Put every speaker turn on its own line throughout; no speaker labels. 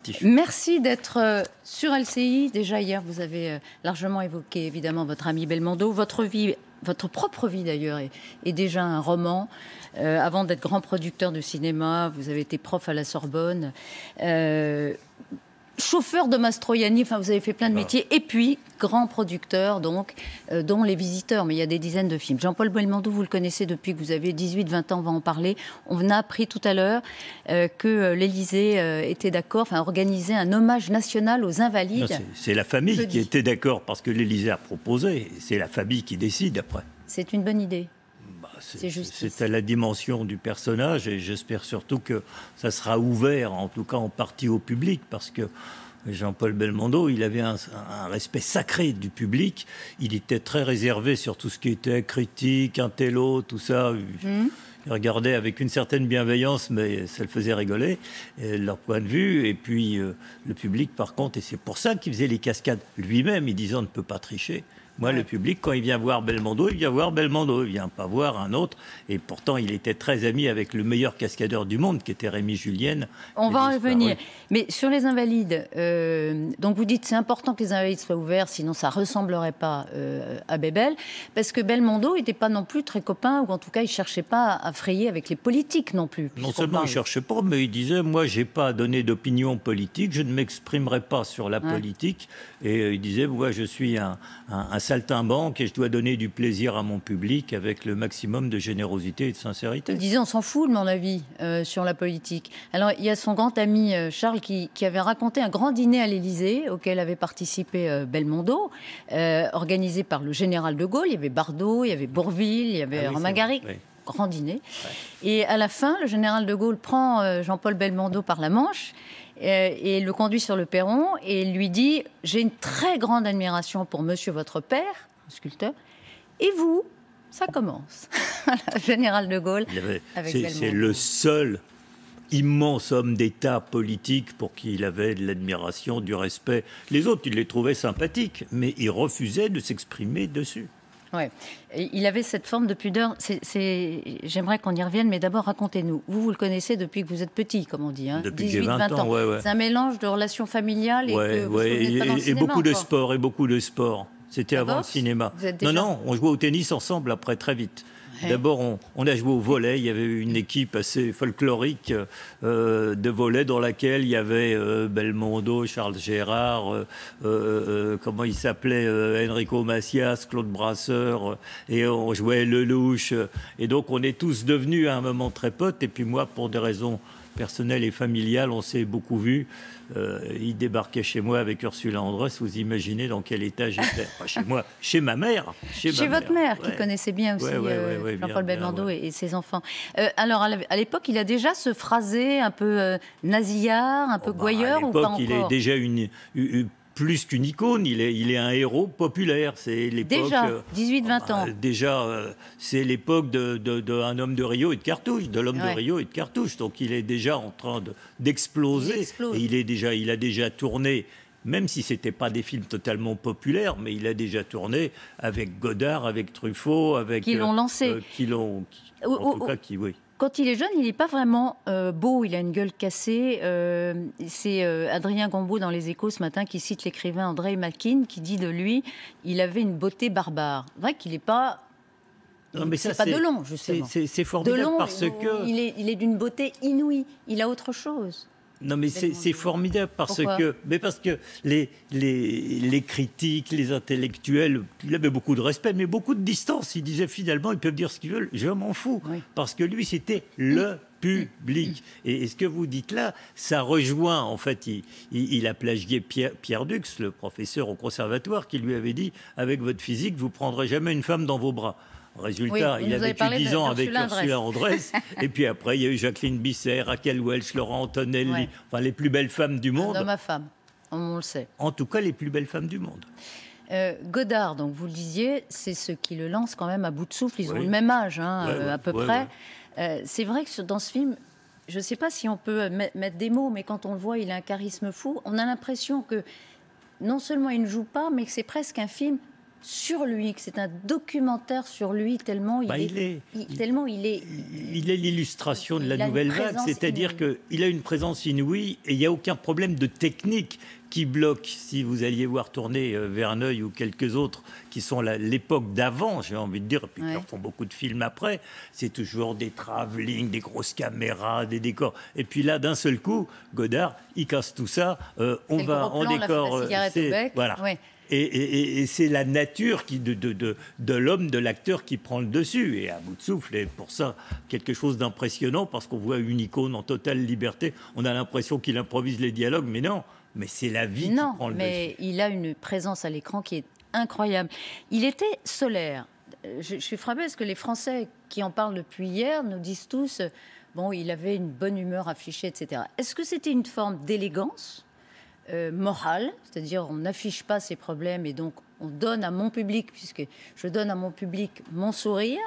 positif.
Merci d'être sur LCI. Déjà hier, vous avez largement évoqué évidemment votre ami Belmondo. Votre vie, votre propre vie d'ailleurs, est déjà un roman. Avant d'être grand producteur de cinéma, vous avez été prof à la Sorbonne. Chauffeur de Mastroianni, enfin vous avez fait plein de métiers, et puis grand producteur donc, dont Les Visiteurs, mais il y a des dizaines de films. Jean-Paul Belmondo, vous le connaissez depuis que vous avez 18-20 ans, on va en parler. On a appris tout à l'heure que l'Élysée était d'accord, enfin organisait un hommage national aux Invalides.
C'est la famille qui était d'accord, parce que l'Élysée a proposé, c'est la famille qui décide après.
C'est une bonne idée.
C'est à la dimension du personnage et j'espère surtout que ça sera ouvert, en tout cas en partie au public, parce que Jean-Paul Belmondo, il avait un respect sacré du public. Il était très réservé sur tout ce qui était critique, intello, tout ça. Il regardait avec une certaine bienveillance, mais ça le faisait rigoler, leur point de vue. Et puis le public, par contre, et c'est pour ça qu'il faisait les cascades lui-même, il disait on ne peut pas tricher. Moi, le public, quand il vient voir Belmondo, il vient voir Belmondo, il vient pas voir un autre. Et pourtant, il était très ami avec le meilleur cascadeur du monde, qui était Rémi Julienne.
On va en revenir. Mais sur les Invalides, donc vous dites c'est important que les Invalides soient ouverts, sinon ça ressemblerait pas à Bébel, parce que Belmondo n'était pas non plus très copain, ou en tout cas, il cherchait pas à frayer avec les politiques non plus.
Non seulement il cherchait pas, mais il disait moi, j'ai pas à donner d'opinion politique, je ne m'exprimerai pas sur la politique. Et il disait moi, je suis un saltimbanque et je dois donner du plaisir à mon public avec le maximum de générosité et de sincérité.
Il disait on s'en fout de mon avis sur la politique. Alors il y a son grand ami Charles qui avait raconté un grand dîner à l'Élysée auquel avait participé Belmondo, organisé par le général de Gaulle. Il y avait Bardot, il y avait Bourvil, il y avait Romain Gary. Oui. Grand dîner. Ouais. Et à la fin, le général de Gaulle prend Jean-Paul Belmondo par la manche et le conduit sur le perron et lui dit « J'ai une très grande admiration pour monsieur votre père, le sculpteur, et vous, ça commence. » Général de Gaulle avec Belmondo.
C'est le seul immense homme d'État politique pour qui il avait de l'admiration, du respect. Les autres, il les trouvait sympathiques, mais il refusait de s'exprimer dessus.
Ouais. Il avait cette forme de pudeur. J'aimerais qu'on y revienne, mais d'abord, racontez-nous. Vous le connaissez depuis que vous êtes petit, comme on dit. Hein,
depuis 18-20 ans. Ouais.
C'est un mélange de relations familiales et
beaucoup de sport. Et beaucoup de sport. C'était avant le cinéma. Non, on jouait au tennis ensemble après, très vite. Ouais. D'abord, on a joué au volley. Il y avait une équipe assez folklorique de volley dans laquelle il y avait Belmondo, Charles Gérard, comment il s'appelait, Enrico Macias, Claude Brasseur, et on jouait Lelouch. Et donc, on est tous devenus à un moment très potes. Et puis moi, pour des raisons personnelles et familiales, on s'est beaucoup vus. Il débarquait chez moi avec Ursula Andress. Vous imaginez dans quel état j'étais. Chez moi, chez ma mère.
Chez votre mère, qui connaissait bien aussi Jean-Paul Belmondo et ses enfants. Alors, à l'époque, il a déjà ce phrasé un peu nasillard, un peu gouailleur, ou pas encore ?
À l'époque, il est déjà plus qu'une icône, il est un héros populaire. C'est l'époque.
Déjà, 18-20 ans.
Déjà, c'est l'époque d'un homme de Rio et de cartouche, de l'homme de Rio et de cartouche. Donc il est déjà en train d'exploser. Et il a déjà tourné, même si c'était pas des films totalement populaires, mais il a déjà tourné avec Godard, avec Truffaut, avec
qui l'ont lancé,
oui.
Quand il est jeune, il n'est pas vraiment beau, il a une gueule cassée. C'est Adrien Gombaud dans Les Échos ce matin qui cite l'écrivain André Makin qui dit de lui il avait une beauté barbare. C'est vrai qu'il n'est pas... C'est pas Delon, justement.
C'est formidable
Delon,
parce que...
Il est d'une beauté inouïe, il a autre chose.
Non, mais c'est formidable parce que les critiques, les intellectuels, il avait beaucoup de respect, mais beaucoup de distance. Il disait finalement, ils peuvent dire ce qu'ils veulent, je m'en fous. Oui. Parce que lui, c'était le public. Et ce que vous dites là, ça rejoint, en fait, il a plagié Pierre Dux, le professeur au conservatoire, qui lui avait dit, avec votre physique, vous ne prendrez jamais une femme dans vos bras. Résultat, il a vécu 10 ans avec Ursula Andress. Et puis après, il y a eu Jacqueline Bisset, Raquel Welch, Laurent Antonelli, enfin les plus belles femmes du monde.
D'homme à femme, on le sait.
En tout cas, les plus belles femmes du monde.
Godard, donc vous le disiez, c'est ce qui le lance quand même à bout de souffle. Ils ont le même âge, à peu près. C'est vrai que dans ce film, je ne sais pas si on peut mettre des mots, mais quand on le voit, il a un charisme fou. On a l'impression que non seulement il ne joue pas, mais que c'est presque un film sur lui, que c'est un documentaire sur lui, tellement il est
l'illustration de la nouvelle vague, c'est-à-dire qu'il a une présence inouïe et il n'y a aucun problème de technique qui bloque. Si vous alliez voir tourner Verneuil ou quelques autres qui sont l'époque d'avant, j'ai envie de dire, et puis qui font beaucoup de films après, c'est toujours des travelling, des grosses caméras, des décors. Et puis là, d'un seul coup, Godard, il casse tout ça, on va en décor. Voilà. Ouais. Et c'est la nature de l'homme, de l'acteur qui prend le dessus. Et à bout de souffle, et pour ça, quelque chose d'impressionnant, parce qu'on voit une icône en totale liberté. On a l'impression qu'il improvise les dialogues, mais non. Mais c'est la vie qui prend le dessus.
Mais il a une présence à l'écran qui est incroyable. Il était solaire. Je suis frappée parce que les Français qui en parlent depuis hier nous disent tous bon, il avait une bonne humeur affichée, etc. Est-ce que c'était une forme d'élégance morale, c'est-à-dire on n'affiche pas ses problèmes et donc on donne à mon public, puisque je donne à mon public mon sourire,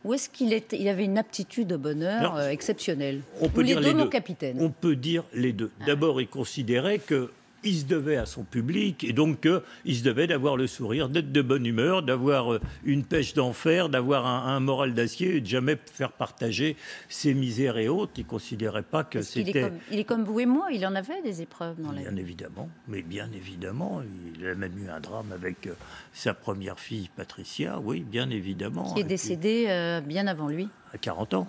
ou est-ce qu'il avait une aptitude au bonheur exceptionnelle?
On peut dire les deux,
mon capitaine.
On peut dire les deux. D'abord, il considérait qu'il se devait à son public et donc il se devait d'avoir le sourire, d'être de bonne humeur, d'avoir une pêche d'enfer, d'avoir un moral d'acier et de jamais faire partager ses misères et autres. Il ne considérait pas que c'était...
Il est comme vous et moi, il en avait des épreuves dans la vie.
Bien évidemment, mais bien évidemment. Il a même eu un drame avec sa première fille, Patricia, oui, bien évidemment.
Qui est décédée bien avant lui.
À 40 ans.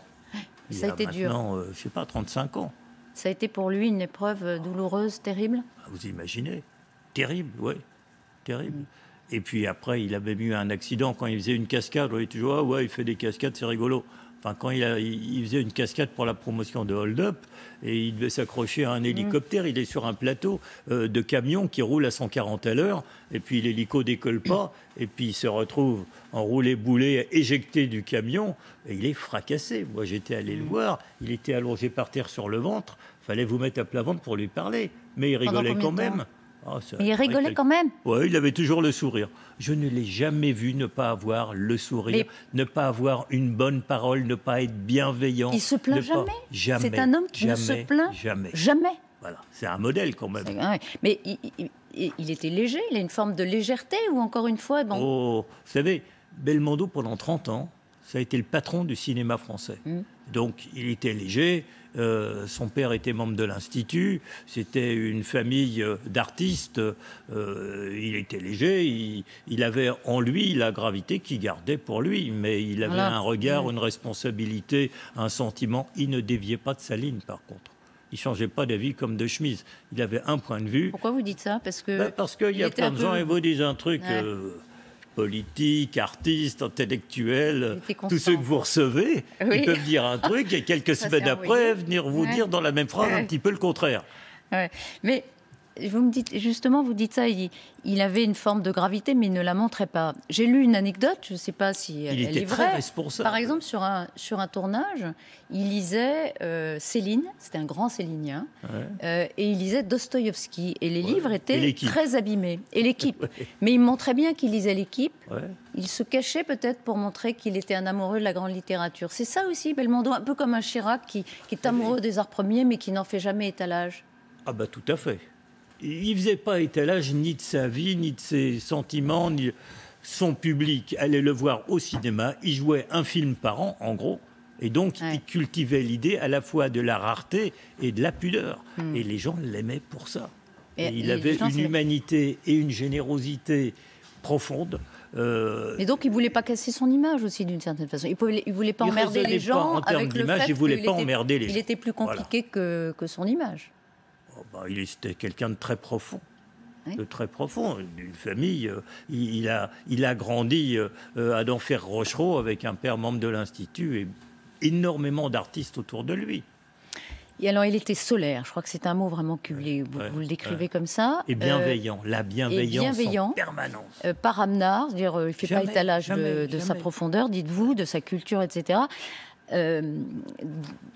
Ça a été dur.
Maintenant, je ne sais pas, 35 ans.
Ça a été pour lui une épreuve douloureuse, terrible?
Vous imaginez? Terrible, oui. Terrible. Et puis après, il a même eu un accident quand il faisait une cascade. On dit toujours, ah ouais, il fait des cascades, c'est rigolo. Enfin, quand il faisait une cascade pour la promotion de Hold Up, et il devait s'accrocher à un hélicoptère, il est sur un plateau de camion qui roule à 140 à l'heure, et puis l'hélico décolle pas, et puis il se retrouve en roulé-boulé, éjecté du camion, et il est fracassé. Moi, j'étais allé le voir, il était allongé par terre sur le ventre, fallait vous mettre à plat ventre pour lui parler, mais il rigolait quand même.
Mais il rigolait quand même.
Oui, il avait toujours le sourire. Je ne l'ai jamais vu ne pas avoir le sourire, ne pas avoir une bonne parole, ne pas être bienveillant.
Il se plaint jamais.
Jamais.
C'est un homme qui ne se plaint jamais.
Voilà, c'est un modèle quand même.
Mais il était léger, il a une forme de légèreté ou encore une fois... Bon...
Oh, vous savez, Belmondo, pendant 30 ans, ça a été le patron du cinéma français. Donc, il était léger. Son père était membre de l'Institut. C'était une famille d'artistes. Il était léger. Il avait en lui la gravité qu'il gardait pour lui. Mais il avait un regard, une responsabilité, un sentiment. Il ne déviait pas de sa ligne, par contre. Il ne changeait pas d'avis comme de chemise. Il avait un point de vue.
Pourquoi vous dites ça? Parce
qu'il y a plein de gens et vous disent un truc... politique, artistes, intellectuels, tous ceux que vous recevez, ils peuvent dire un truc et quelques semaines après venir vous dire dans la même phrase un petit peu le contraire.
Mais vous me dites, justement, vous dites ça, il avait une forme de gravité, mais il ne la montrait pas. J'ai lu une anecdote, je ne sais pas si elle est vraie.
Il était très responsable.
Par exemple, sur un tournage, il lisait Céline, c'était un grand célinien, et il lisait Dostoïevski. Et les livres étaient très abîmés. Et l'équipe. Mais il montrait bien qu'il lisait l'équipe. Il se cachait peut-être pour montrer qu'il était un amoureux de la grande littérature. C'est ça aussi, Belmondo, un peu comme un Chirac qui est amoureux des arts premiers, mais qui n'en fait jamais étalage.
Ah bah tout à fait. Il ne faisait pas étalage ni de sa vie, ni de ses sentiments, ni son public allait le voir au cinéma. Il jouait un film par an, en gros. Et donc, il cultivait l'idée à la fois de la rareté et de la pudeur. Et les gens l'aimaient pour ça. Et il avait une humanité et une générosité profonde.
Et donc, il ne voulait pas casser son image aussi, d'une certaine façon. Il ne voulait pas emmerder les gens avec le fait qu'il était plus compliqué que son image.
C'était quelqu'un de très profond, d'une famille. Il a grandi à d'Enfer Rochereau avec un père membre de l'Institut et énormément d'artistes autour de lui.
Et alors, il était solaire. Je crois que c'est un mot vraiment cublé. Vous le décrivez comme ça.
Et bienveillant. La bienveillance en permanence.
Par Amnard, c'est-à-dire il ne fait pas étalage de sa profondeur, dites-vous, de sa culture, etc.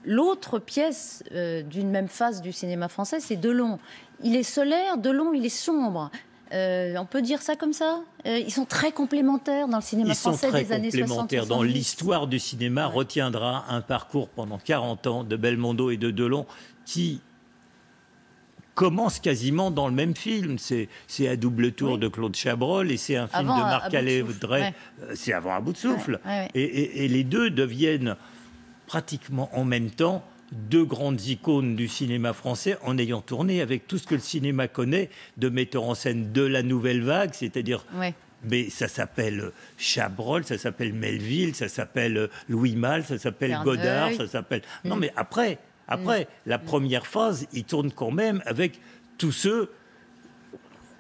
L'autre pièce d'une même phase du cinéma français, c'est Delon. Il est solaire, Delon, il est sombre. On peut dire ça comme ça? Ils sont très complémentaires dans le cinéma français des années 60. Ils sont très complémentaires.
Dans l'histoire du cinéma, retiendra un parcours pendant 40 ans de Belmondo et de Delon qui commence quasiment dans le même film. C'est À double tour de Claude Chabrol et c'est un film
Avant,
de Marc-Alain Audrey.
ouais.
C'est avant À bout de souffle.
Ouais.
Et les deux deviennent pratiquement en même temps deux grandes icônes du cinéma français en ayant tourné avec tout ce que le cinéma connaît de metteurs en scène de la nouvelle vague, c'est-à-dire... Mais ça s'appelle Chabrol, ça s'appelle Melville, ça s'appelle Louis Malle, ça s'appelle
Verneuil.
Godard, ça s'appelle... Non, mais après, la première phase, il tourne quand même avec tous ceux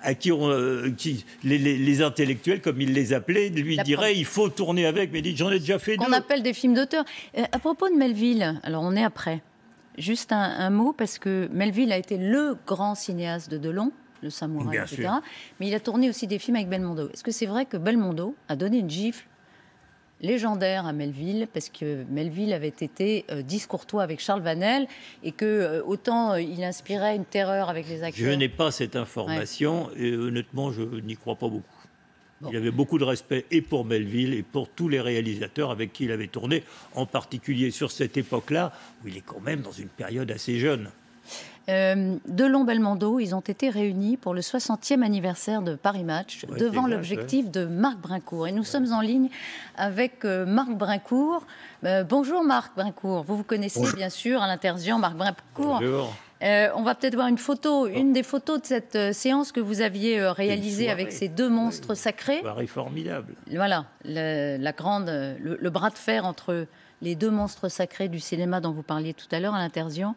à qui, les intellectuels, comme il les appelait, lui diraient il faut tourner avec, mais il dit j'en ai déjà fait deux.
Qu'on appelle des films d'auteur. À propos de Melville, alors on est après. Juste un mot, parce que Melville a été le grand cinéaste de Delon, le samouraï,
Bien
etc.
sûr.
Mais il a tourné aussi des films avec Belmondo. Est-ce que c'est vrai que Belmondo a donné une gifle légendaire à Melville, parce que Melville avait été discourtois avec Charles Vanel et que autant il inspirait une terreur avec les acteurs.
Je n'ai pas cette information et honnêtement, je n'y crois pas beaucoup. Bon. Il avait beaucoup de respect et pour Melville et pour tous les réalisateurs avec qui il avait tourné, en particulier sur cette époque-là, où il est quand même dans une période assez jeune.
Delon, Belmondo, ils ont été réunis pour le 60e anniversaire de Paris Match, devant l'objectif de Marc Brincourt. Et nous sommes en ligne avec Marc Brincourt. Bonjour Marc Brincourt, vous connaissez bien sûr à l'Interzian Marc Brincourt.
Bonjour.
On va peut-être voir une photo, une des photos de cette séance que vous aviez réalisée avec ces deux monstres sacrés.
Soirée formidable.
Voilà, le bras de fer entre les deux monstres sacrés du cinéma dont vous parliez tout à l'heure à l'Interzian.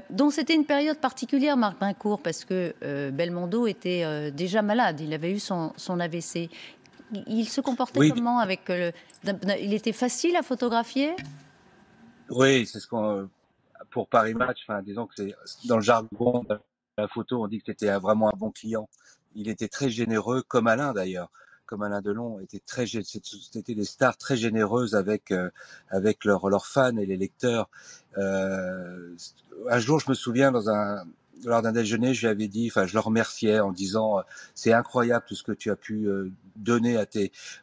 Donc c'était une période particulière, Marc Brincourt, parce que Belmondo était déjà malade, il avait eu son AVC. Il se comportait comment avec il était facile à photographier?
Oui, c'est ce qu'on... Pour Paris Match, enfin, disons que c'est dans le jargon de la photo, on dit que c'était vraiment un bon client. Il était très généreux, comme Alain d'ailleurs. Comme Alain Delon, c'était des stars très généreuses avec leurs fans et les lecteurs. Un jour, je me souviens, lors d'un déjeuner, je lui avais dit, enfin, je le remerciais en disant, c'est incroyable tout ce que tu as pu donner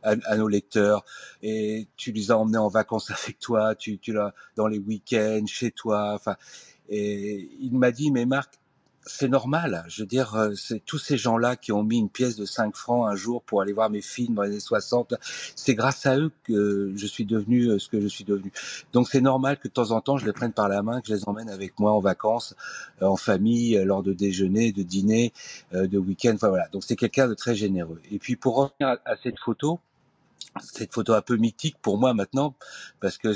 à nos lecteurs, et tu les as emmenés en vacances avec toi, tu l'as dans les week-ends, chez toi, enfin, et il m'a dit, mais Marc, c'est normal, je veux dire, c'est tous ces gens-là qui ont mis une pièce de 5 francs un jour pour aller voir mes films dans les années 60, c'est grâce à eux que je suis devenu ce que je suis devenu. Donc c'est normal que de temps en temps, je les prenne par la main, que je les emmène avec moi en vacances, en famille, lors de déjeuners, de dîners, de week-ends, enfin voilà. Donc c'est quelqu'un de très généreux. Et puis pour revenir à cette photo un peu mythique pour moi maintenant, parce que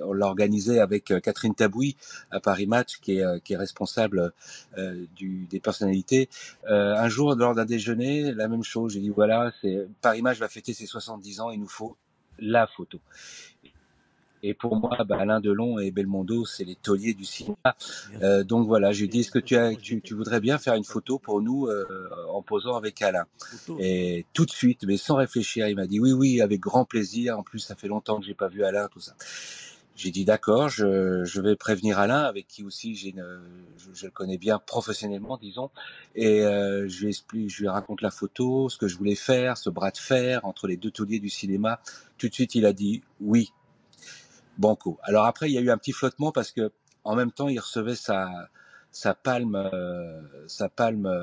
on l'a organisé avec Catherine Tabouy à Paris Match, qui est responsable des personnalités. Un jour, lors d'un déjeuner, la même chose, j'ai dit voilà, Paris Match va fêter ses 70 ans, il nous faut la photo. Et pour moi, Alain Delon et Belmondo, c'est les tauliers du cinéma. Donc voilà, j'ai dit, est-ce que tu voudrais bien faire une photo pour nous en posant avec Alain? Et tout de suite, mais sans réfléchir, il m'a dit oui, avec grand plaisir. En plus, ça fait longtemps que j'ai pas vu Alain, tout ça. J'ai dit d'accord, je vais prévenir Alain, avec qui aussi je le connais bien professionnellement, disons. Et je lui raconte la photo, ce que je voulais faire, ce bras de fer entre les deux tauliers du cinéma. Tout de suite, il a dit oui. Banco. Alors après, il y a eu un petit flottement parce que en même temps, il recevait sa palme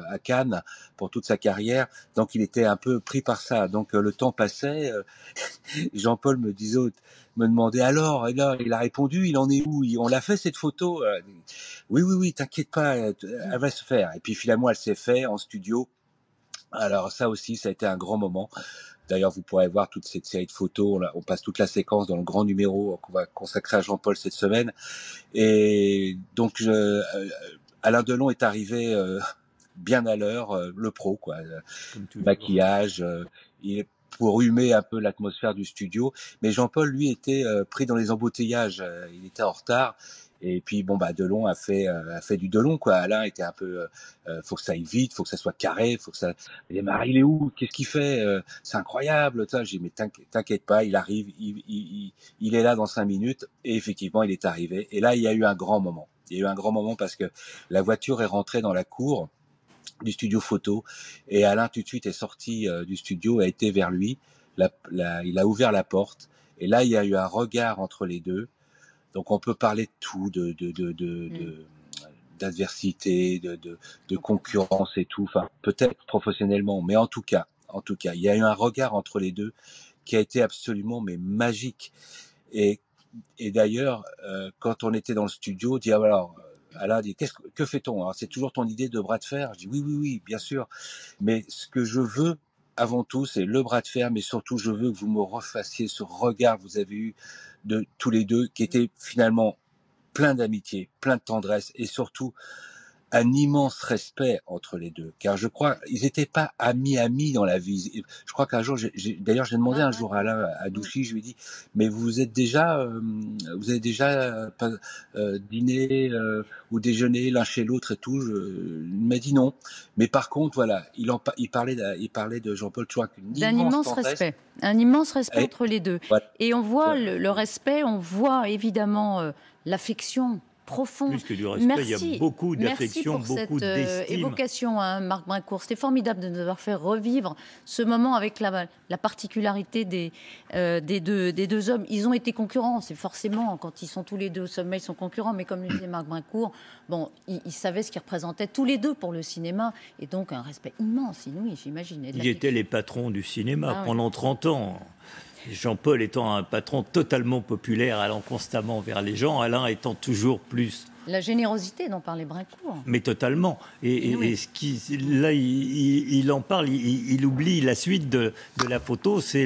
à Cannes pour toute sa carrière. Donc, il était un peu pris par ça. Donc, le temps passait. Jean-Paul me demandait alors, et là, il a répondu, il en est où? On l'a fait cette photo? Oui, t'inquiète pas, elle va se faire. Et puis finalement, elle s'est faite en studio. Alors ça aussi, ça a été un grand moment. D'ailleurs, vous pourrez voir toute cette série de photos. On passe toute la séquence dans le grand numéro qu'on va consacrer à Jean-Paul cette semaine. Et donc, Alain Delon est arrivé bien à l'heure, le pro, quoi. Maquillage, pour humer un peu l'atmosphère du studio. Mais Jean-Paul, lui, était pris dans les embouteillages. Il était en retard. Et puis Delon a fait du Delon, quoi. Alain était un peu faut que ça aille vite, faut que ça soit carré, faut que ça. Il dit, il est où? Qu'est-ce qu'il fait? C'est incroyable. J'ai dit, mais t'inquiète pas, il arrive, il est là dans 5 minutes. Et effectivement, il est arrivé. Et là, il y a eu un grand moment. Il y a eu un grand moment parce que la voiture est rentrée dans la cour du studio photo, et Alain tout de suite est sorti du studio, a été vers lui. Il a ouvert la porte. Et là, il y a eu un regard entre les deux. Donc on peut parler de tout, d'adversité, de concurrence et tout. Enfin, peut-être professionnellement, mais en tout cas, il y a eu un regard entre les deux qui a été absolument mais magique. Et, et d'ailleurs, quand on était dans le studio, on dit alors, Alain dit que fait-on? Alors, c'est toujours ton idée de bras de fer? Je dis oui, bien sûr. Mais ce que je veux avant tout, c'est le bras de fer, mais surtout, je veux que vous me refassiez ce regard que vous avez eu de tous les deux, qui était finalement plein d'amitié, plein de tendresse, et surtout un immense respect entre les deux. Car je crois, ils n'étaient pas amis dans la vie. Je crois qu'un jour, d'ailleurs, j'ai demandé un jour à Alain à Douchy, je lui ai dit, mais vous avez déjà dîné ou déjeuné l'un chez l'autre et tout. Il m'a dit non. Mais par contre, voilà, il parlait de Jean-Paul Chouac,
d'un immense respect. Un immense respect entre les deux. Voilà. Et on voit le respect, on voit évidemment l'affection profonde.
Plus que du respect, merci, il y a beaucoup d'affection, beaucoup d'estime.
Merci pour cette évocation, hein, Marc Brincourt. C'était formidable de nous avoir fait revivre ce moment avec la particularité des deux hommes. Ils ont été concurrents, c'est forcément, quand ils sont tous les deux au sommet, ils sont concurrents. Mais comme le disait Marc Brincourt, bon, ils savaient ce qu'ils représentaient tous les deux pour le cinéma. Et donc un respect immense, inouï, j'imagine.
Ils étaient les patrons du cinéma pendant 30 ans. Jean-Paul étant un patron totalement populaire, allant constamment vers les gens, Alain étant toujours plus...
La générosité dont parlait Brincourt.
Mais totalement. Et là, il en parle, il oublie la suite de la photo, c'est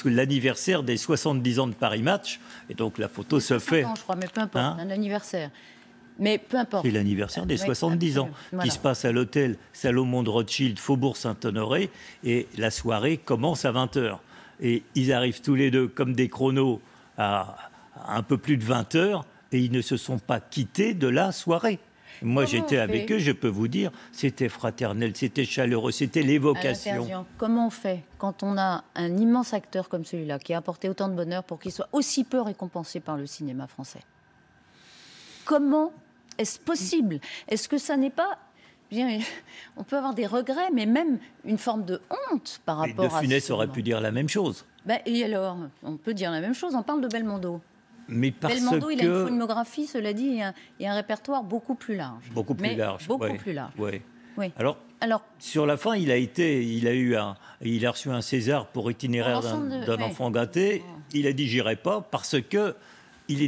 l'anniversaire des 70 ans de Paris Match. Et donc la photo se fait...
je crois, mais peu importe, un anniversaire. Mais peu importe.
C'est l'anniversaire des 70 ans qui se passe à l'hôtel Salomon de Rothschild, Faubourg Saint-Honoré, et la soirée commence à 20h. Et ils arrivent tous les deux comme des chronos à un peu plus de 20 heures et ils ne se sont pas quittés de la soirée. Moi, j'étais avec eux, je peux vous dire, c'était fraternel, c'était chaleureux, c'était l'évocation.
Comment on fait quand on a un immense acteur comme celui-là qui a apporté autant de bonheur pour qu'il soit aussi peu récompensé par le cinéma français? Comment est-ce possible? Est-ce que ça n'est pas... On peut avoir des regrets, mais même une forme de honte par rapport à...
De Funès aurait pu dire la même chose.
Et alors, on peut dire la même chose, on parle de Belmondo.
Mais parce
Belmondo,
que...
il a une filmographie, cela dit, et un répertoire beaucoup plus large.
Beaucoup plus large.
Beaucoup plus large.
Oui. Alors, sur la fin, il a reçu un César pour Itinéraire d'un enfant gâté. Il a dit, j'irai pas, parce que il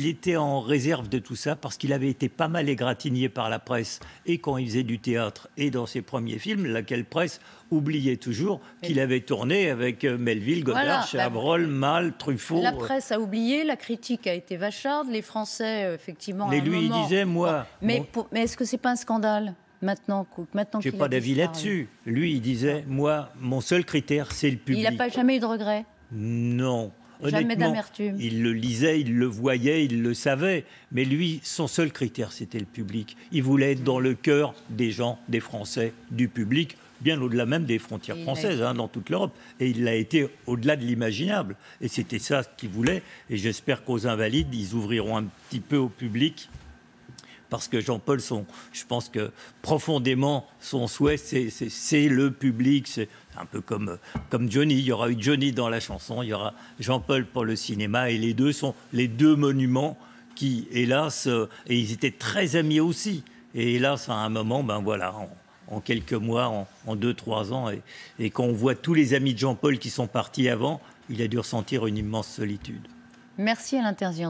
était en réserve de tout ça parce qu'il avait été pas mal égratigné par la presse et quand il faisait du théâtre et dans ses premiers films, laquelle presse oubliait toujours qu'il avait tourné avec Melville, Godard, Chabrol, Malle, Truffaut.
La presse a oublié, la critique a été vacharde, les Français, effectivement...
Mais lui, il disait, moi...
Mais est-ce que c'est pas un scandale maintenant
j'ai pas d'avis là-dessus. Lui, il disait, moi, mon seul critère, c'est le public.
Il n'a pas jamais eu de regret?
Non.
Jamais d'amertume.
Il le lisait, il le voyait, il le savait. Mais lui, son seul critère, c'était le public. Il voulait être dans le cœur des gens, des Français, du public, bien au-delà même des frontières françaises, dans toute l'Europe. Et il l'a été au-delà de l'imaginable. Et c'était ça qu'il voulait. Et j'espère qu'aux Invalides, ils ouvriront un petit peu au public. Parce que Jean-Paul, je pense que profondément, son souhait, c'est le public. C'est un peu comme Johnny. Il y aura eu Johnny dans la chanson, il y aura Jean-Paul pour le cinéma. Et les deux sont les deux monuments qui, hélas, et ils étaient très amis aussi. Et hélas, à un moment, en quelques mois, en 2-3 ans, et quand on voit tous les amis de Jean-Paul qui sont partis avant, il a dû ressentir une immense solitude.
Merci Alain Terzian.